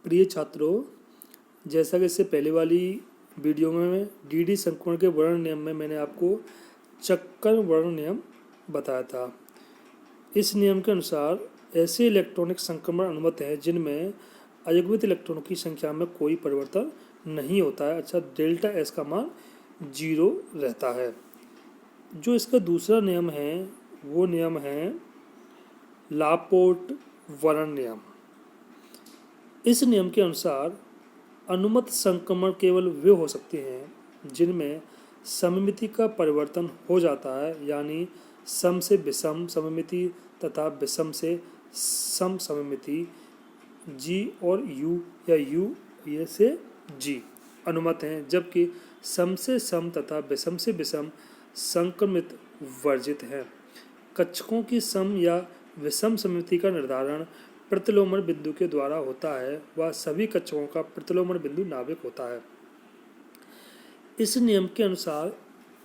प्रिय छात्रों, जैसा कि इससे पहले वाली वीडियो में डी संक्रमण के वर्ण नियम में मैंने आपको चक्कर वर्ण नियम बताया था। इस नियम के अनुसार ऐसे इलेक्ट्रॉनिक संक्रमण अनुमत हैं जिनमें अयुग्मित इलेक्ट्रॉनों की संख्या में कोई परिवर्तन नहीं होता है, अच्छा डेल्टा एस का मान 0 रहता है। जो इसका दूसरा नियम है वो नियम है लापोर्ट वर्ण नियम। इस नियम के अनुसार अनुमत संक्रमण केवल वे हो सकते हैं जिनमें सममिति का परिवर्तन हो जाता है, यानी सम से विषम सममिति तथा विषम से सम सममिति जी और यू या यू ये से जी अनुमत हैं, जबकि सम से सम तथा विषम से विषम संक्रमित वर्जित हैं। कक्षकों की सम या विषम सममिति का निर्धारण प्रतिलोमन बिंदु के द्वारा होता है। वह सभी कक्षकों का प्रतिलोमन बिंदु नाभिक होता है। इस नियम के अनुसार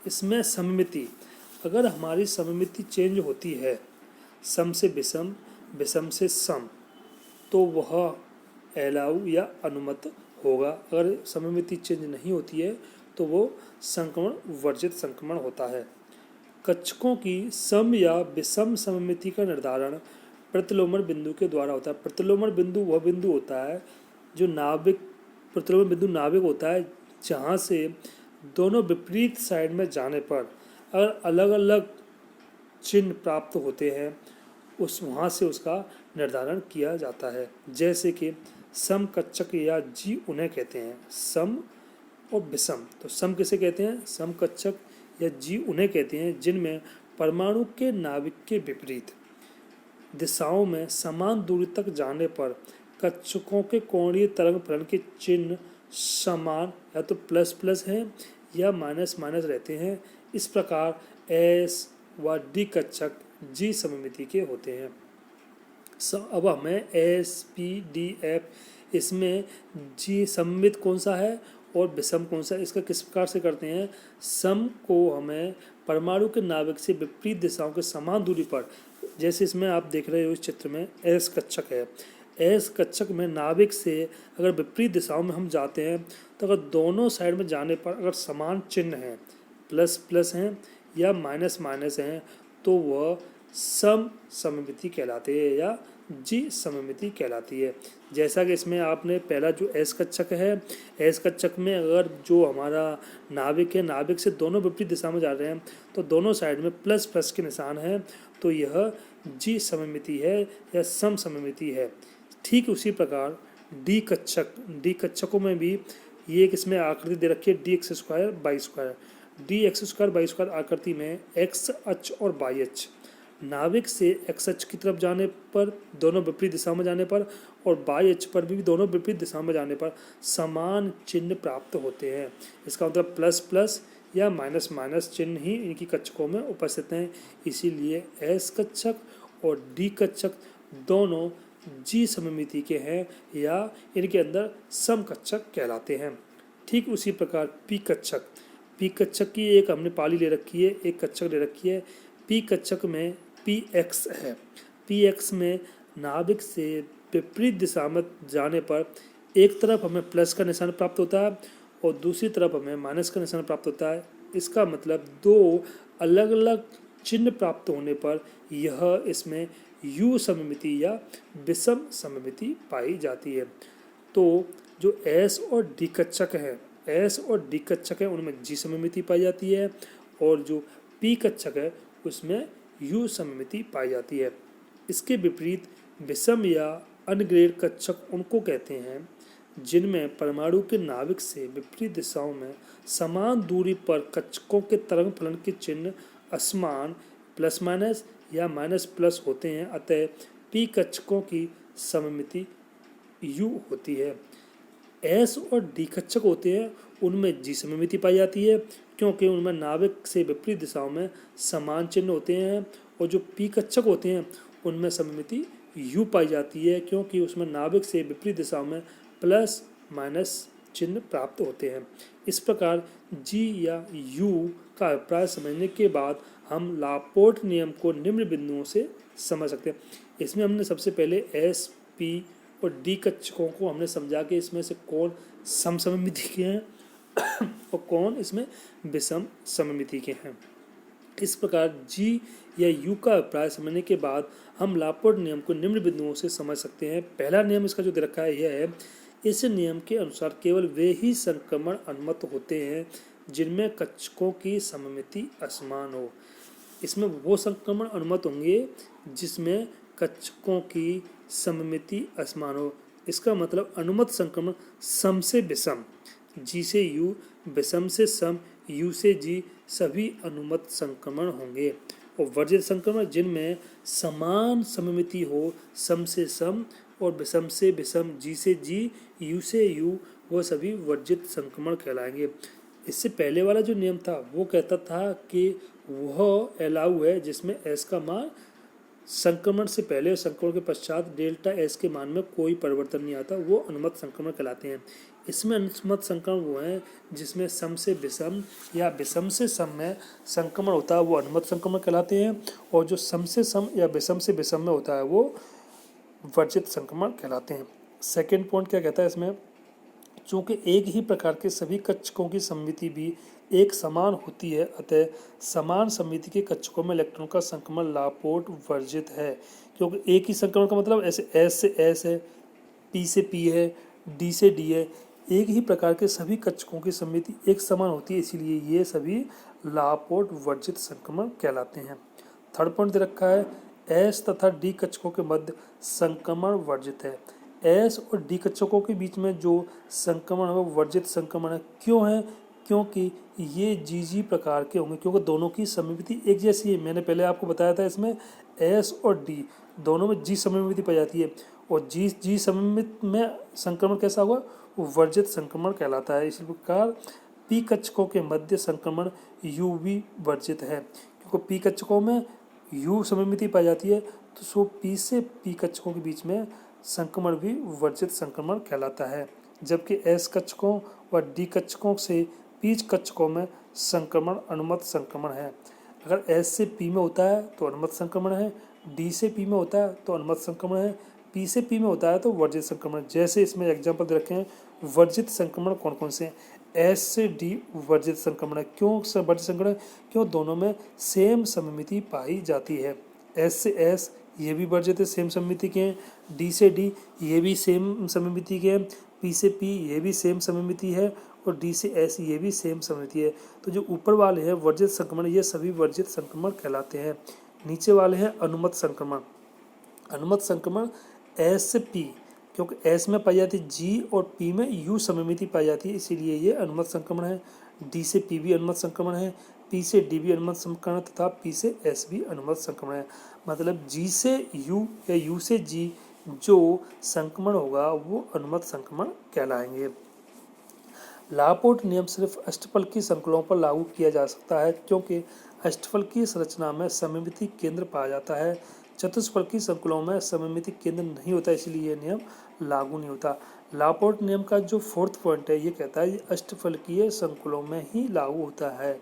इसमें सममिति, अगर हमारी सममिति चेंज होती है सम से विषम विषम से सम, तो वह अलाउ या अनुमत होगा। अगर सममिति चेंज नहीं होती है तो वो संक्रमण वर्जित संक्रमण होता है। कक्षकों की सम या विषम सममिति का निर्धारण प्रतिलोमन बिंदु के द्वारा होता है। प्रतिलोमन बिंदु वह बिंदु होता है जो नाभिक प्रतिलोमन बिंदु नाभिक होता है जहाँ से दोनों विपरीत साइड में जाने पर अगर अलग अलग चिन्ह प्राप्त होते हैं वहाँ से उसका निर्धारण किया जाता है। जैसे कि समकक्षक या जी उन्हें कहते हैं, सम और विषम। तो सम किसे कहते हैं? समकक्षक या जी उन्हें कहते हैं जिनमें परमाणु के नाभिक के विपरीत दिशाओं में समान दूरी तक जाने पर कक्षकों के कोणीय तरंग फलन के चिन्ह समान या तो प्लस प्लस हैं या माइनस माइनस रहते हैं। इस प्रकार एस व डी कक्षक जी सममिति के होते हैं। अब हमें एस पी डी एफ इसमें जी सममित कौन सा है और विषम कौन सा है, इसका किस प्रकार से करते हैं। सम को हमें परमाणु के नाभिक से विपरीत दिशाओं के समान दूरी पर, जैसे इसमें आप देख रहे हो इस चित्र में एस कक्षक है। एस कक्षक में नाभिक से अगर विपरीत दिशाओं में हम जाते हैं तो अगर दोनों साइड में जाने पर अगर समान चिन्ह हैं, प्लस प्लस हैं या माइनस माइनस हैं, तो वह सम सममिति कहलाते हैं या जी सममिति कहलाती है। जैसा कि इसमें आपने पहला जो एस कक्षक है, एस कक्षक में अगर जो हमारा नाभिक है, नाभिक से दोनों विपरीत दिशा में जा रहे हैं तो दोनों साइड में प्लस प्लस के निशान है, तो यह जी सममिति है या सम सममिति है। ठीक उसी प्रकार डी कक्षकों में भी ये एक इसमें आकृति दे रखी है D x square by square. D x square by square आकृति में एक्स अक्ष और वाई अक्ष, नाभिक से एक्स अक्ष की तरफ जाने पर दोनों विपरीत दिशा में जाने पर और वाई अक्ष पर भी दोनों विपरीत दिशा में जाने पर समान चिन्ह प्राप्त होते हैं। इसका मतलब प्लस प्लस या माइनस माइनस चिन्ह ही इनकी कक्षकों में उपस्थित हैं। इसीलिए एस कक्षक और डी कक्षक दोनों जी सममिति के हैं या इनके अंदर समकक्षक कहलाते हैं। ठीक उसी प्रकार पी कक्षक की एक हमने पाली ले रखी है, एक कक्षक ले रखी है। पी कक्षक में पी एक्स है। पी एक्स में नाभिक से विपरीत दिशा में जाने पर एक तरफ हमें प्लस का निशान प्राप्त होता है और दूसरी तरफ हमें माइनस का निशान प्राप्त होता है। इसका मतलब दो अलग अलग चिन्ह प्राप्त होने पर यह इसमें यू सममिति या विषम सममिति पाई जाती है। तो जो एस और डी कक्षक है उनमें जी सममिति पाई जाती है और जो पी कक्षक है उसमें यू सममिति पाई जाती है। इसके विपरीत विषम या अनग्रेड कक्षक उनको कहते हैं जिनमें परमाणु के नाभिक से विपरीत दिशाओं में समान दूरी पर कक्षकों के तरंग फलन के चिन्ह असमान प्लस माइनस या माइनस प्लस होते हैं। अतः पी कक्षकों की सममिति यू होती है। एस और डी कक्षक होते हैं उनमें जी सममिति पाई जाती है क्योंकि उनमें नाभिक से विपरीत दिशाओं में समान चिन्ह होते हैं, और जो पी कक्षक होते हैं उनमें सममिति यू पाई जाती है क्योंकि उसमें नाभिक से विपरीत दिशाओं में प्लस माइनस चिन्ह प्राप्त होते हैं। इस प्रकार जी या यू का अभिप्राय समझने के बाद हम लापोर्ट नियम को निम्न बिंदुओं से समझ सकते हैं। इसमें हमने सबसे पहले एस पी और डी कक्षकों को हमने समझा कि इसमें से कौन समसममिति के हैं और कौन इसमें विषम सममिति के हैं। इस प्रकार जी या यू का अभिप्राय समझने के बाद हम लापोर्ट नियम को निम्न बिंदुओं से समझ सकते हैं। पहला नियम इसका जो दे रखा है यह है, इस नियम के अनुसार केवल वे ही संक्रमण अनुमत होते हैं जिनमें कक्षकों की सममिति असमान हो। इसमें वो संक्रमण अनुमत होंगे जिसमें कक्षकों की सममिति असमान हो। इसका मतलब अनुमत संक्रमण सम से विषम, जी से यू, विषम से सम, यू से जी सभी अनुमत संक्रमण होंगे। और वर्जित संक्रमण जिनमें समान सममिति हो, सम से सम और विषम से विषम, जी से जी, यू से यू, वो सभी वर्जित संक्रमण कहलाएंगे। इससे पहले वाला जो नियम था वो कहता था कि वह अलाउ है जिसमें एस का मान संक्रमण से पहले और संक्रमण के पश्चात डेल्टा एस के मान में कोई परिवर्तन नहीं आता, वो अनुमत संक्रमण कहलाते हैं। इसमें अनुमत संक्रमण वो है जिसमें सम से विषम या विषम से सम में संक्रमण होता है, वो अनुमत संक्रमण कहलाते हैं। और जो सम से सम या विषम से विषम में होता है वो वर्जित संक्रमण कहलाते हैं। सेकेंड पॉइंट क्या कहता है इसमें, चूँकि एक ही प्रकार के सभी कक्षकों की सममिति भी एक समान होती है, अतः समान सममिति के कक्षकों में इलेक्ट्रॉन का संक्रमण लापोर्ट वर्जित है। क्योंकि एक ही संक्रमण का मतलब ऐसे एस से एस है, पी से पी है, डी से डी है, एक ही प्रकार के सभी कक्षकों की सममिति एक समान होती है, इसीलिए ये सभी लापोर्ट वर्जित संक्रमण कहलाते हैं। थर्ड पॉइंट दे रखा है, एस तथा डी कक्षकों के मध्य संक्रमण वर्जित है। एस और डी कक्षकों के बीच में जो संक्रमण है वो वर्जित संक्रमण है। क्यों है? क्योंकि ये जी प्रकार के होंगे, क्योंकि दोनों की सममिति एक जैसी है। मैंने पहले आपको बताया था इसमें एस और डी दोनों में जी सममिति पाई जाती है, और जी सममित में संक्रमण कैसा हुआ, वो वर्जित संक्रमण कहलाता है। इसी प्रकार पी कक्षकों के मध्य संक्रमण यू भी वर्जित है, क्योंकि पी कक्षकों में यू सममिति पाई जाती है, तो सो पी से पी कक्षकों के बीच में संक्रमण भी वर्जित संक्रमण कहलाता है। जबकि एस कक्षकों व डी कक्षकों से पी कक्षकों में संक्रमण अनुमत संक्रमण है। अगर एस से पी में होता है तो अनुमत संक्रमण है, डी से पी में होता है तो अनुमत संक्रमण है, पी से पी में होता है तो वर्जित संक्रमण। जैसे इसमें एग्जाम्पल दे रखे हैं, वर्जित संक्रमण कौन कौन से हैं। एस से डी वर्जित संक्रमण है। क्यों वर्जित संक्रमण? क्यों दोनों में सेम सममिति पाई जाती है। एस से एस ये भी वर्जित है, सेम सममिति के हैं। डी से डी ये भी सेम सममिति के हैं। पी से पी ये भी सेम सममिति है, और डी से एस ये भी सेम सममिति है। तो जो ऊपर वाले हैं वर्जित संक्रमण, ये सभी वर्जित संक्रमण कहलाते हैं। नीचे वाले हैं अनुमत संक्रमण। अनुमत संक्रमण एस से पी, क्योंकि एस में पाई जाती है जी और पी में यू सममिति पाई जाती है, इसीलिए ये अनुमत संक्रमण है। डी से पी भी अनुमत संक्रमण है, पी से डी भी अनुमत संक्रमण तथा पी से एस भी अनुमत संक्रमण है। मतलब जी से यू या यू से जी जो संक्रमण होगा वो अनुमत संक्रमण कहलाएंगे। लापोर्ट नियम सिर्फ अष्टफलकीय संकुलों पर लागू किया जा सकता है, क्योंकि अष्टफलकीय संरचना में सममिति केंद्र पाया जाता है। चतुष्फलकीय संकुलों में सममिति केंद्र नहीं होता, इसलिए यह नियम लागू नहीं होता। लापोर्ट नियम का जो फोर्थ पॉइंट है ये कहता है ये अष्टफलकीय संकुलों में ही लागू होता है।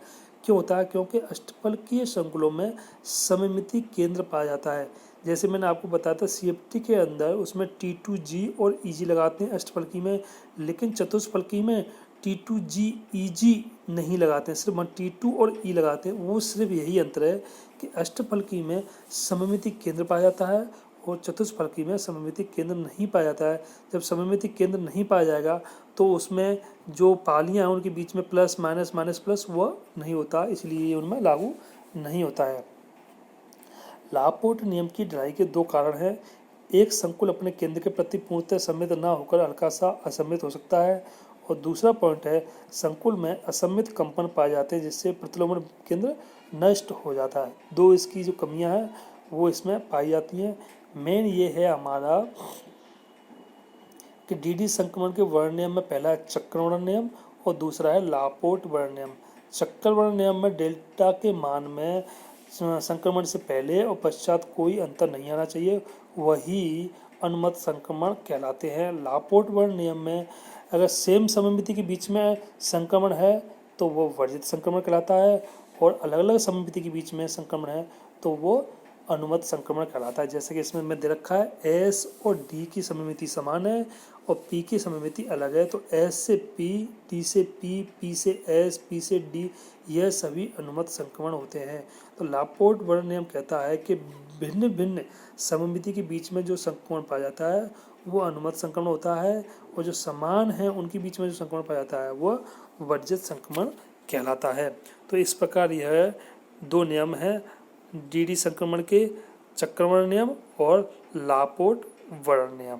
क्यों होता है? क्योंकि अष्टफलकीय संकुलों में सममिति केंद्र पाया जाता है। जैसे मैंने आपको बताया था CFT के अंदर उसमें T2G और EG लगाते हैं अष्टफलकी में, लेकिन चतुष्फलकी में T2G EG नहीं लगाते हैं, सिर्फ T2 और E लगाते हैं। वो सिर्फ यही अंतर है कि अष्टफलकी में सममिति केंद्र पाया जाता है और चतुष्फलकी में सममिति केंद्र नहीं पाया जाता है। जब सममिति केंद्र नहीं पाया जाएगा तो उसमें जो पालियाँ हैं उनके बीच में प्लस माइनस माइनस प्लस वह नहीं होता, इसलिए उनमें लागू नहीं होता है। लापोर्ट नियम की ढलाई के दो कारण हैं। एक, संकुल अपने केंद्र के प्रति पूर्णतः सममित न होकर हल्का सा असममित हो सकता है, और दूसरा पॉइंट है संकुल में असममित कंपन पाए जाते हैं जिससे प्रतिलोमन केंद्र नष्ट हो जाता है। दो इसकी जो कमियां हैं वो इसमें पाई जाती हैं। मेन ये है हमारा कि डीडी संक्रमण के वर्ण नियम में पहला है चक्र वर्ण नियम और दूसरा है लापोर्ट वर्ण नियम। चक्र वर्ण नियम में डेल्टा के मान में संक्रमण से पहले और पश्चात कोई अंतर नहीं आना चाहिए, वही अनुमत संक्रमण कहलाते हैं। लापोर्ट वर्ण नियम में अगर सेम सममिति के बीच में संक्रमण है तो वो वर्जित संक्रमण कहलाता है, और अलग अलग सममिति के बीच में संक्रमण है तो वो अनुमत संक्रमण कहलाता है। जैसे कि इसमें मैं दे रखा है एस और डी की सममिति समान है और पी की सममिति अलग है, तो एस से पी, डी से पी, पी से एस, पी से डी, यह सभी अनुमत संक्रमण होते हैं। तो लापोर्ट वर्ण नियम कहता है कि भिन्न भिन्न सममिति के बीच में जो संक्रमण पाया जाता है वो अनुमत संक्रमण होता है, और जो समान है उनके बीच में जो संक्रमण पाया जाता है वह वर्जित संक्रमण कहलाता है। तो इस प्रकार यह दो नियम हैं, डी संक्रमण के चक्रवर्ण नियम और लापोर्ट वर्ण नियम।